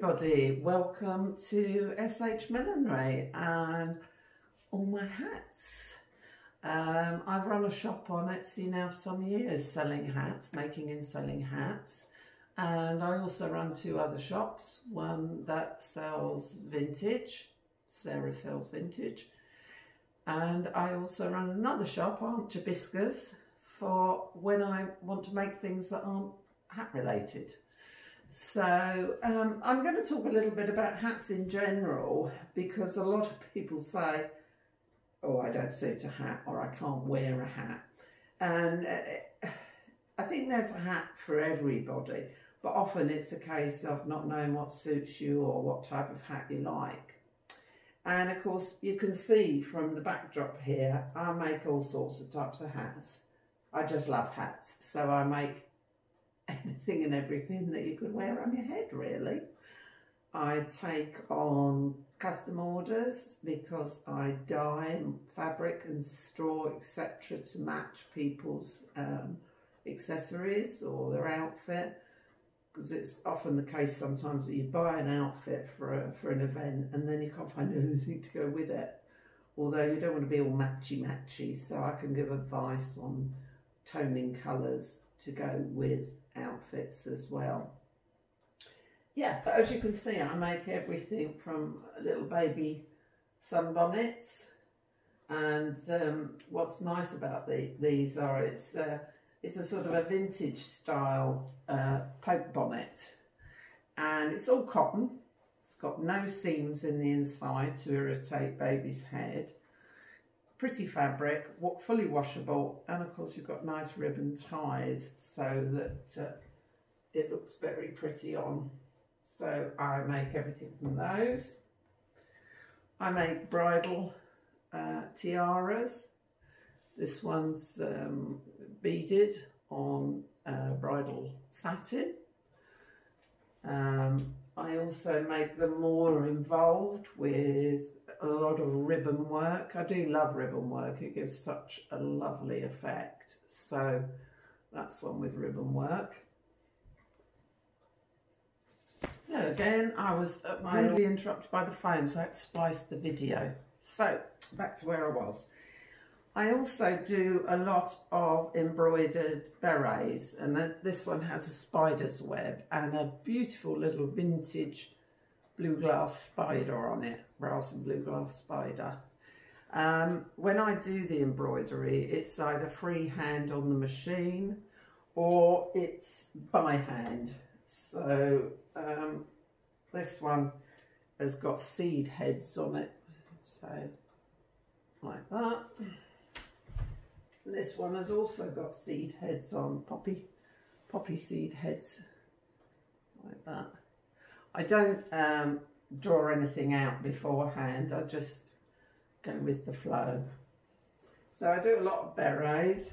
everybody, welcome to Shmillinery and all my hats. I've run a shop on Etsy now for some years selling hats, making and selling hats, and I also run two other shops, one that sells vintage, Sarah sells vintage, and I also run another shop, Aunt Jabisca's, for when I want to make things that aren't hat related. So I'm going to talk a little bit about hats in general, because a lot of people say, oh, I don't suit a hat, or I can't wear a hat. And I think there's a hat for everybody, but often it's a case of not knowing what suits you or what type of hat you like. And of course, you can see from the backdrop here, I make all sorts of types of hats. I just love hats, so I make anything and everything that you could wear on your head, really. I take on custom orders because I dye fabric and straw, etc., to match people's accessories or their outfit, because it's often the case sometimes that you buy an outfit for an event and then you can't find anything to go with it, although you don't want to be all matchy, so I can give advice on toning colours to go with outfits as well. Yeah, but as you can see, I make everything from little baby sunbonnets, and what's nice about these are it's a sort of a vintage style poke bonnet, and it's all cotton. It's got no seams in the inside to irritate baby's head. Pretty fabric, fully washable, and of course you've got nice ribbon ties so that it looks very pretty on. So I make everything from those. I make bridal tiaras. This one's beaded on bridal satin. I also make them more involved with a lot of ribbon work. I do love ribbon work, it gives such a lovely effect. So that's one with ribbon work. Now again, I was rudely interrupted by the phone, so I had to splice the video. So back to where I was. I also do a lot of embroidered berets, and this one has a spider's web and a beautiful little vintage blue glass spider on it, brass and blue glass spider. When I do the embroidery, it's either freehand on the machine or it's by hand. So this one has got seed heads on it, so like that. This one has also got seed heads on, poppy seed heads, like that. I don't draw anything out beforehand, I just go with the flow. So I do a lot of berets.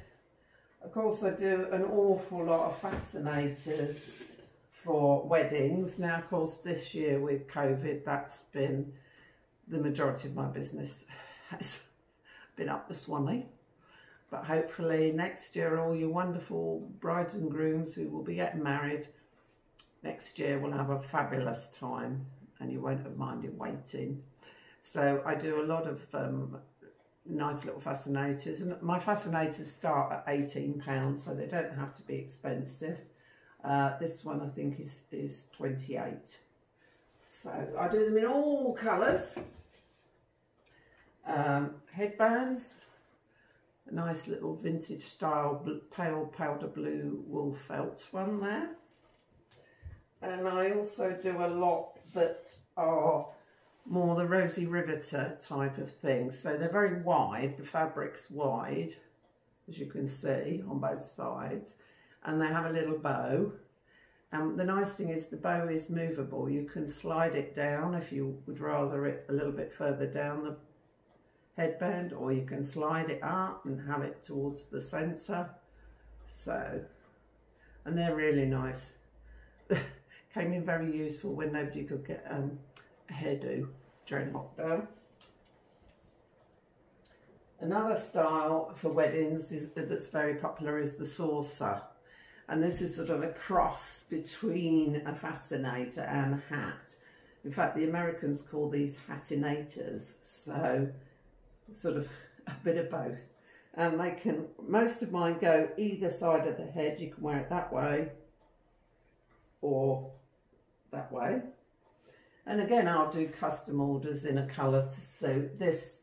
Of course I do an awful lot of fascinators for weddings. Now of course this year with COVID, that's been the majority of my business has been up the Swanee. But hopefully next year all you wonderful brides and grooms who will be getting married next year will have a fabulous time and you won't have minded waiting. So I do a lot of nice little fascinators, and my fascinators start at £18, so they don't have to be expensive. This one I think is 28. So I do them in all colours. Headbands, a nice little vintage style pale powder blue wool felt one there. And I also do a lot that are more the rosy riveter type of things. So they're very wide, the fabric's wide, as you can see on both sides, and they have a little bow. And the nice thing is the bow is movable. You can slide it down if you would rather it a little bit further down the headband, or you can slide it up and have it towards the centre. So, and they're really nice. Came in very useful when nobody could get a hairdo during lockdown. Another style for weddings that's very popular is the saucer, and this is sort of a cross between a fascinator and a hat. In fact, the Americans call these hatinators, so sort of a bit of both. And they can, most of mine go either side of the head. You can wear it that way or that way. And again, I'll do custom orders in a colour to suit. This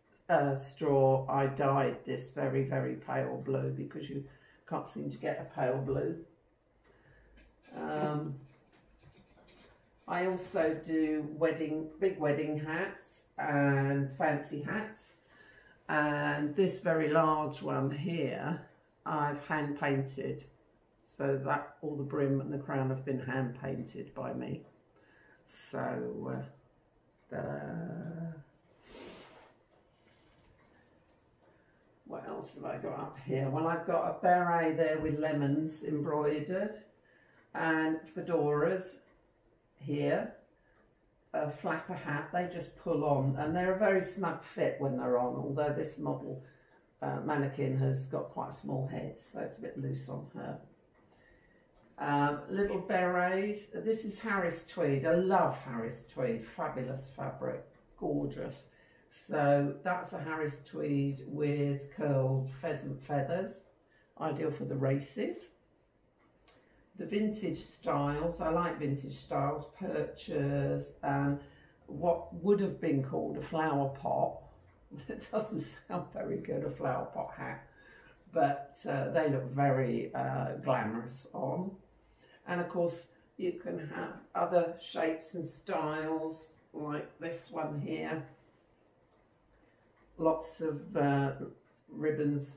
straw, I dyed this very, very pale blue because you can't seem to get a pale blue. I also do big wedding hats and fancy hats. And this very large one here, I've hand painted. So that all the brim and the crown have been hand painted by me. So, what else have I got up here? Well, I've got a beret there with lemons embroidered and fedoras here. A flapper hat, they just pull on and they're a very snug fit when they're on, although this model mannequin has got quite a small head, so it's a bit loose on her. Little berets. This is Harris tweed. I love Harris tweed, fabulous fabric, gorgeous. So that's a Harris tweed with curled pheasant feathers, ideal for the races. The vintage styles, I like vintage styles, perchers and what would have been called a flower pot. That doesn't sound very good, a flower pot hat, but they look very glamorous on. And of course you can have other shapes and styles like this one here. Lots of ribbons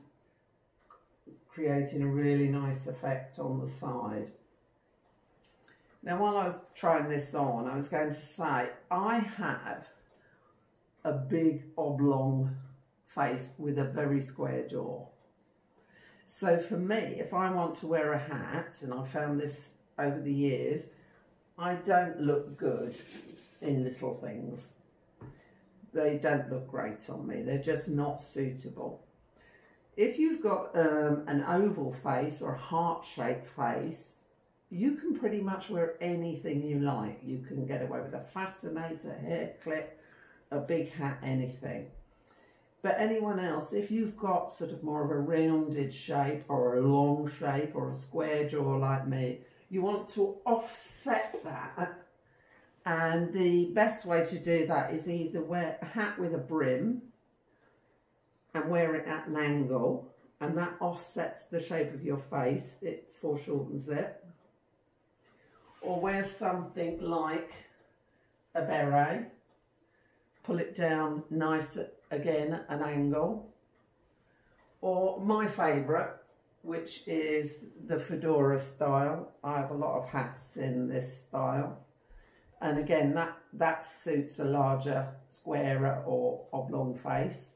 creating a really nice effect on the side. Now, while I was trying this on, I was going to say I have a big oblong face with a very square jaw. So for me, if I want to wear a hat, and I found this over the years, I don't look good in little things. They don't look great on me. They're just not suitable. If you've got an oval face or a heart-shaped face, you can pretty much wear anything you like. You can get away with a fascinator, hair clip, a big hat, anything. But anyone else, if you've got sort of more of a rounded shape or a long shape or a square jaw like me, you want to offset that. And the best way to do that is either wear a hat with a brim and wear it at an angle, and that offsets the shape of your face, it foreshortens it. Or wear something like a beret, pull it down nice at, again, an angle. Or my favourite, which is the fedora style. I have a lot of hats in this style. And again, that suits a larger, squarer or oblong face.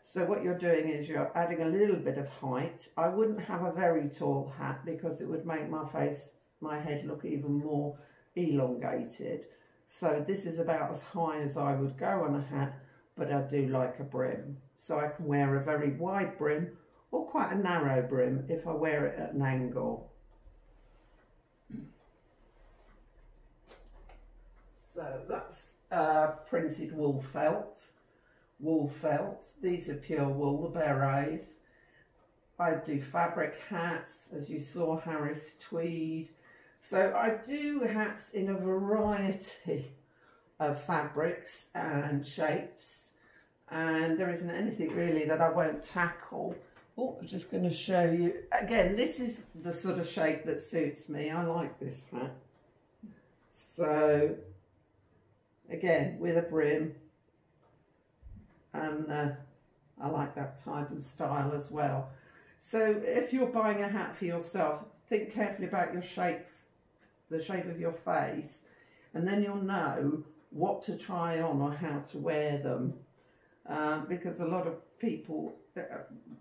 So what you're doing is you're adding a little bit of height. I wouldn't have a very tall hat because it would make my head look even more elongated. So this is about as high as I would go on a hat, but I do like a brim. So I can wear a very wide brim or quite a narrow brim if I wear it at an angle. So that's printed wool felt. These are pure wool, the berets. I do fabric hats, as you saw, Harris tweed. So I do hats in a variety of fabrics and shapes, and there isn't anything really that I won't tackle. Oh, I'm just going to show you. Again, this is the sort of shape that suits me. I like this hat. So, again, with a brim. And I like that type of style as well. So if you're buying a hat for yourself, think carefully about your shape, the shape of your face, and then you'll know what to try on or how to wear them. Because a lot of people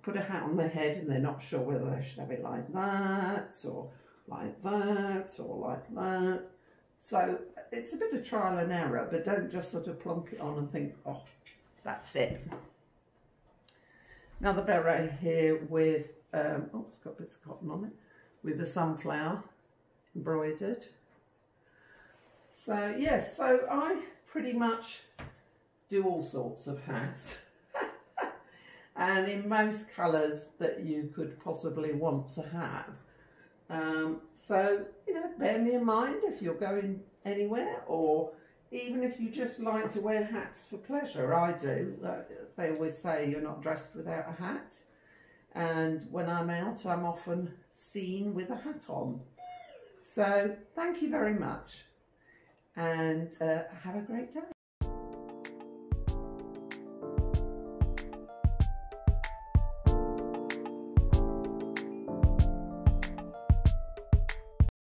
put a hat on their head and they're not sure whether they should have it like that or like that or like that. So it's a bit of trial and error, but don't just sort of plonk it on and think, oh, that's it. Another beret here with, oh, it's got bits of cotton on it, with the sunflower embroidered. So yes, so pretty much do all sorts of hats. And in most colours that you could possibly want to have. So, you know, bear me in mind if you're going anywhere, or even if you just like to wear hats for pleasure. I do. They always say you're not dressed without a hat. And when I'm out, I'm often seen with a hat on. So thank you very much, and have a great day.